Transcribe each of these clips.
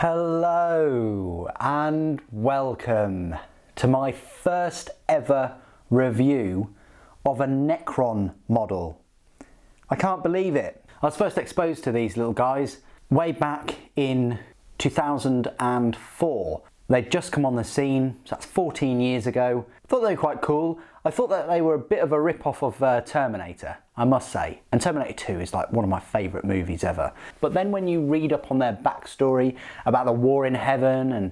Hello and welcome to my first ever review of a Necron model. I can't believe it. I was first exposed to these little guys way back in 2004. They'd just come on the scene, so that's 14 years ago. I thought they were quite cool. I thought that they were a bit of a rip-off of Terminator, I must say. And Terminator 2 is like one of my favourite movies ever. But then when you read up on their backstory about the war in heaven and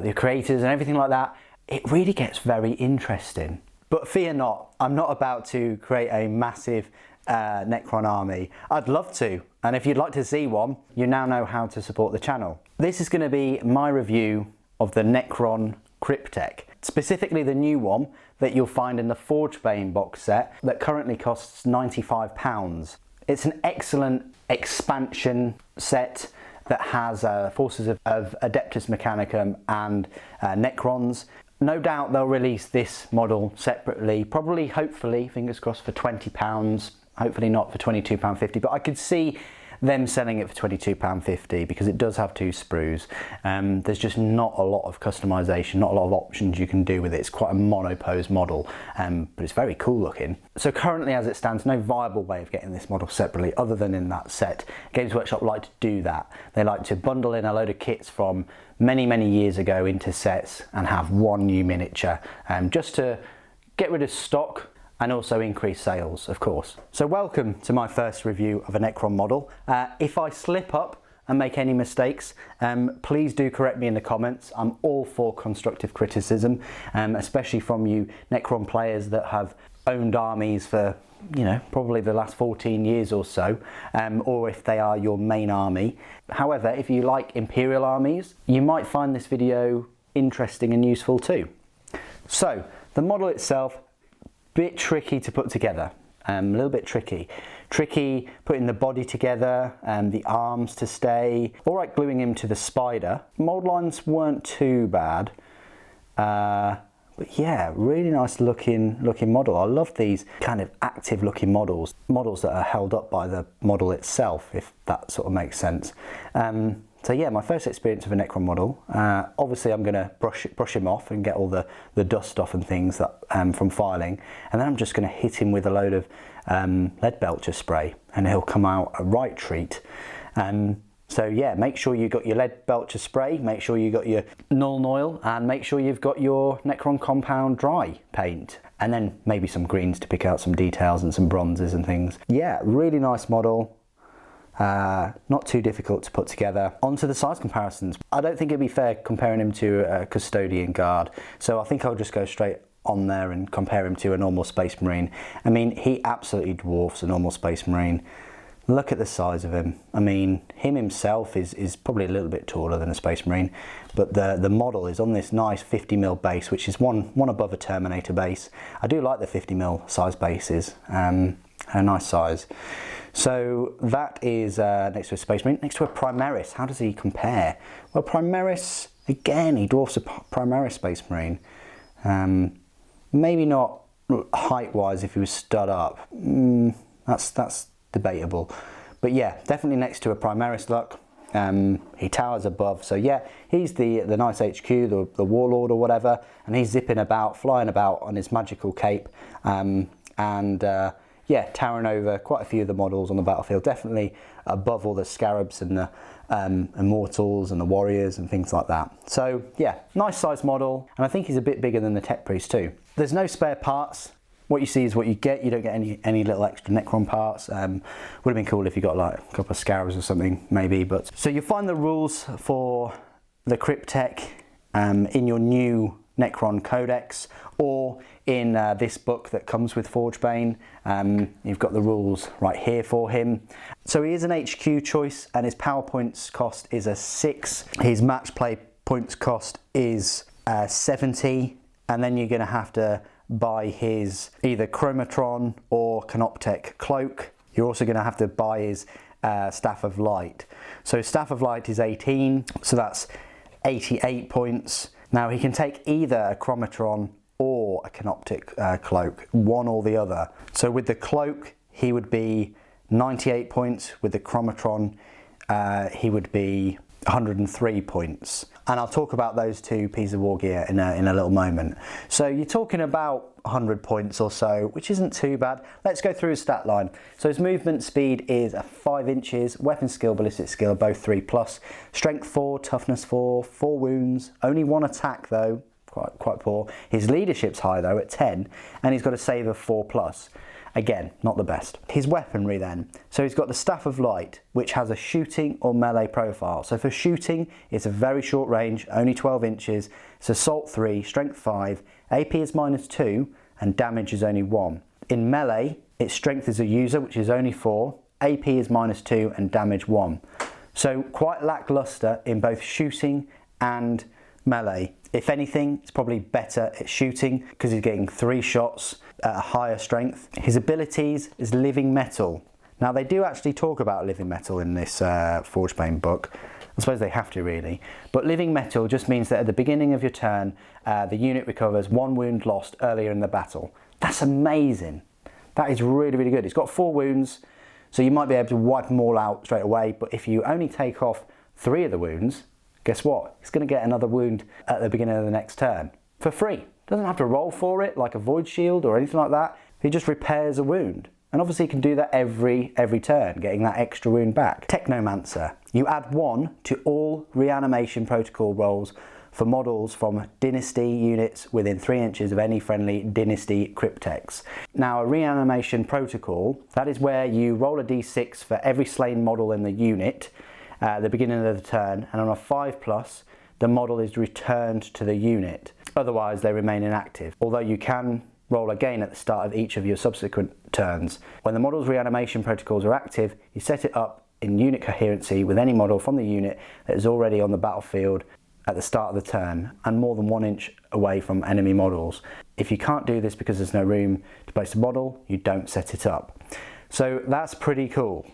the creators and everything like that, it really gets very interesting. But fear not, I'm not about to create a massive Necron army. I'd love to, and if you'd like to see one, you now know how to support the channel. This is going to be my review of the Necron Cyptek, specifically the new one that you'll find in the Forgebane box set that currently costs £95. It's an excellent expansion set that has forces of Adeptus Mechanicum and Necrons. No doubt they'll release this model separately, probably, hopefully, fingers crossed, for £20. Hopefully not for £22.50, but I could see them selling it for £22.50 because it does have two sprues. There's just not a lot of customization, not a lot of options you can do with it. It's quite a monopose model, but it's very cool looking. So currently, as it stands, no viable way of getting this model separately other than in that set. Games Workshop like to do that. They like to bundle in a load of kits from many years ago into sets and have one new miniature, just to get rid of stock and also increase sales, of course. So welcome to my first review of a Necron model. If I slip up and make any mistakes, please do correct me in the comments. I'm all for constructive criticism, especially from you Necron players that have owned armies for, you know, probably the last 14 years or so, or if they are your main army. However, if you like Imperial armies, you might find this video interesting and useful too. So, the model itself, bit tricky to put together, a little bit tricky putting the body together and the arms to stay. All right, gluing him to the spider. Mold lines weren't too bad, but yeah, really nice looking model. I love these kind of active looking models that are held up by the model itself, if that sort of makes sense. So yeah, my first experience of a Necron model. Obviously I'm going to brush him off and get all the dust off and things that from filing, and then I'm just going to hit him with a load of lead belcher spray and he'll come out a right treat. So yeah, make sure you got your lead belcher spray, make sure you got your Nuln Oil, and make sure you've got your Necron compound dry paint, and then maybe some greens to pick out some details and some bronzes and things. Yeah, really nice model. Not too difficult to put together. Onto the size comparisons. I don't think it'd be fair comparing him to a Custodian Guard, so I think I'll just go straight on there and compare him to a normal Space Marine. I mean, he absolutely dwarfs a normal Space Marine. Look at the size of him. I mean, him himself is probably a little bit taller than a Space Marine, but the model is on this nice 50mm base, which is one above a Terminator base. I do like the 50mm size bases, a nice size. So that is next to a Space Marine. Next to a Primaris, how does he compare? Well, Primaris, again, he dwarfs a Primaris Space Marine. Maybe not height-wise if he was stood up. That's debatable. But yeah, definitely next to a Primaris look. He towers above, so yeah, he's the nice HQ, the Warlord or whatever, and he's zipping about, flying about on his magical cape, yeah, towering over quite a few of the models on the battlefield, definitely above all the Scarabs and the Immortals and the Warriors and things like that. So yeah, nice size model, and I think he's a bit bigger than the Tech Priest too. There's no spare parts. What you see is what you get. You don't get any little extra Necron parts. Would have been cool if you got like a couple of Scarabs or something, maybe. But so you'll find the rules for the Cyptek in your new Necron Codex, or in this book that comes with Forgebane. You've got the rules right here for him. So he is an HQ choice, and his power points cost is a 6. His match play points cost is 70, and then you're going to have to buy his either Chromatron or Canoptek cloak. You're also going to have to buy his Staff of Light. So Staff of Light is 18, so that's 88 points. Now he can take either a Chromatron or a Canoptek cloak, one or the other. So with the cloak, he would be 98 points. With the Chromatron, he would be 103 points. And I'll talk about those two pieces of war gear in a little moment. So you're talking about 100 points or so, which isn't too bad. Let's go through his stat line. So his movement speed is 5 inches, weapon skill, ballistic skill, both 3+, strength 4, toughness 4, 4 wounds, only 1 attack though, quite poor. His leadership's high though at 10, and he's got a save of 4+. Again, not the best. His weaponry then. So he's got the Staff of Light, which has a shooting or melee profile. So for shooting, it's a very short range, only 12 inches. It's assault 3, strength 5, AP is -2, and damage is only 1. In melee, its strength as a user, which is only 4, AP is -2, and damage 1. So quite lackluster in both shooting and melee. If anything, it's probably better at shooting because he's getting 3 shots at a higher strength. His abilities is living metal. Now they do actually talk about living metal in this Forgebane book. I suppose they have to really. But living metal just means that at the beginning of your turn, the unit recovers 1 wound lost earlier in the battle. That's amazing. That is really, really good. It's got 4 wounds, so you might be able to wipe them all out straight away. But if you only take off 3 of the wounds, guess what? He's going to get another wound at the beginning of the next turn for free. Doesn't have to roll for it like a void shield or anything like that. He just repairs a wound. And obviously he can do that every turn, getting that extra wound back. Technomancer. You add 1 to all reanimation protocol rolls for models from Dynasty units within 3 inches of any friendly Dynasty Cypteks. Now a reanimation protocol, that is where you roll a d6 for every slain model in the unit at the beginning of the turn, and on a 5+, the model is returned to the unit. Otherwise, they remain inactive, although you can roll again at the start of each of your subsequent turns. When the model's reanimation protocols are active, you set it up in unit coherency with any model from the unit that is already on the battlefield at the start of the turn and more than 1 inch away from enemy models. If you can't do this because there's no room to place a model, you don't set it up. So that's pretty cool.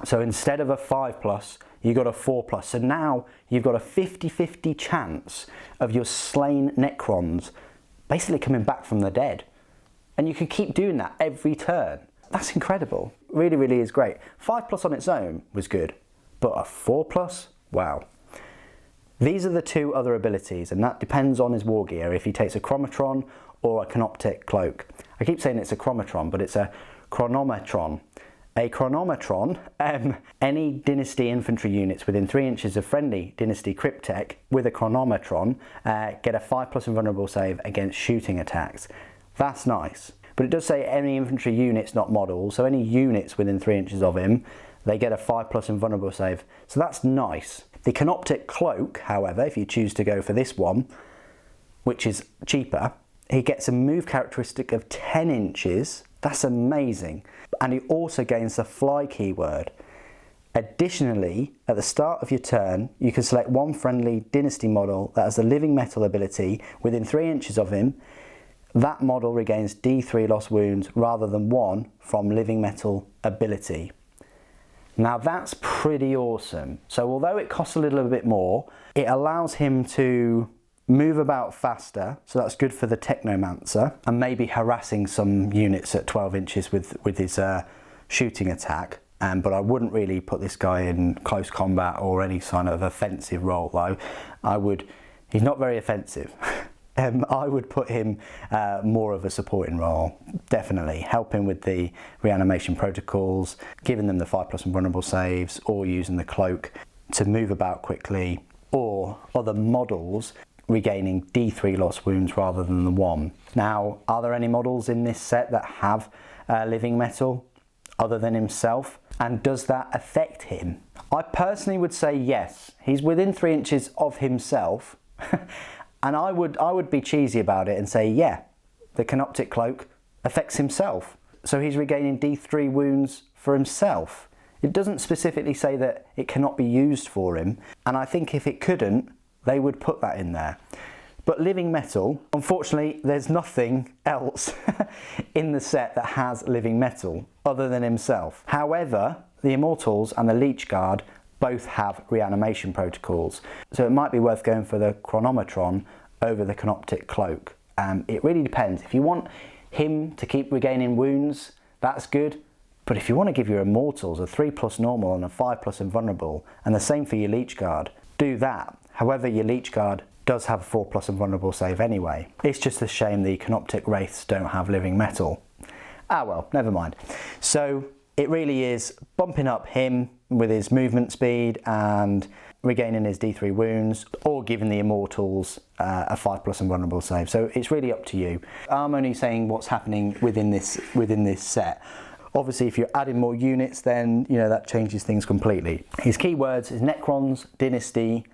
So instead of a 5+, you got a 4+. So now you've got a 50-50 chance of your slain Necrons basically coming back from the dead. And you can keep doing that every turn. That's incredible. Really, really is great. 5+ on its own was good, but a 4+, wow. These are the 2 other abilities, and that depends on his war gear, if he takes a Chromatron or a Canoptek Cloak. I keep saying it's a Chromatron, but it's a Chronometron. A Chronometron, any Dynasty infantry units within 3 inches of friendly Dynasty Cyptek with a Chronometron get a 5+ invulnerable save against shooting attacks. That's nice. But it does say any infantry units, not models, so any units within 3 inches of him, they get a 5+ invulnerable save. So that's nice. The Canoptek Cloak, however, if you choose to go for this one, which is cheaper, he gets a move characteristic of 10 inches. That's amazing. And he also gains the fly keyword. Additionally, at the start of your turn, you can select 1 friendly Dynasty model that has the living metal ability within 3 inches of him. That model regains D3 lost wounds rather than 1 from living metal ability. Now that's pretty awesome. So although it costs a little bit more, it allows him to move about faster, so that's good for the Technomancer, and maybe harassing some units at 12 inches with his shooting attack. But I wouldn't really put this guy in close combat or any kind of offensive role. He's not very offensive. I would put him more of a supporting role, definitely. Helping with the reanimation protocols, giving them the 5+ invulnerable saves, or using the cloak to move about quickly, or other models regaining D3 lost wounds rather than the 1. Now, are there any models in this set that have living metal other than himself? And does that affect him? I personally would say yes. He's within 3 inches of himself. And I would be cheesy about it and say, yeah, the Canoptek Cloak affects himself. So he's regaining D3 wounds for himself. It doesn't specifically say that it cannot be used for him. And I think if it couldn't, they would put that in there. But living metal, unfortunately, there's nothing else in the set that has living metal other than himself. However, the Immortals and the Leech Guard both have reanimation protocols. So it might be worth going for the Chronometron over the Canoptek Cloak. It really depends. If you want him to keep regaining wounds, that's good. But if you want to give your Immortals a 3+ normal and a 5+ invulnerable, and the same for your Leech Guard, do that. However, your Leech Guard does have a 4+ invulnerable save anyway. It's just a shame the Canoptic Wraiths don't have living metal. Ah well, never mind. So it really is bumping up him with his movement speed and regaining his D3 wounds, or giving the Immortals a 5+ invulnerable save. So it's really up to you. I'm only saying what's happening within this set. Obviously, if you're adding more units, then you know that changes things completely. His keywords is Necrons, Dynasty,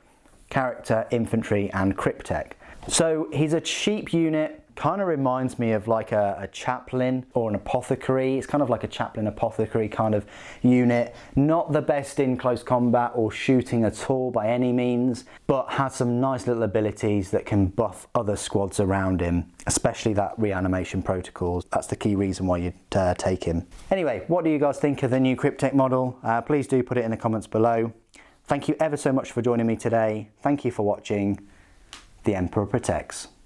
Character, Infantry, and Cyptek. So he's a cheap unit. Kind of reminds me of like a chaplain or an apothecary. It's kind of like a chaplain apothecary kind of unit. Not the best in close combat or shooting at all by any means, but has some nice little abilities that can buff other squads around him, especially that reanimation protocols. That's the key reason why you'd take him. Anyway, what do you guys think of the new Cyptek model? Please do put it in the comments below. Thank you ever so much for joining me today. Thank you for watching. The Emperor Protects.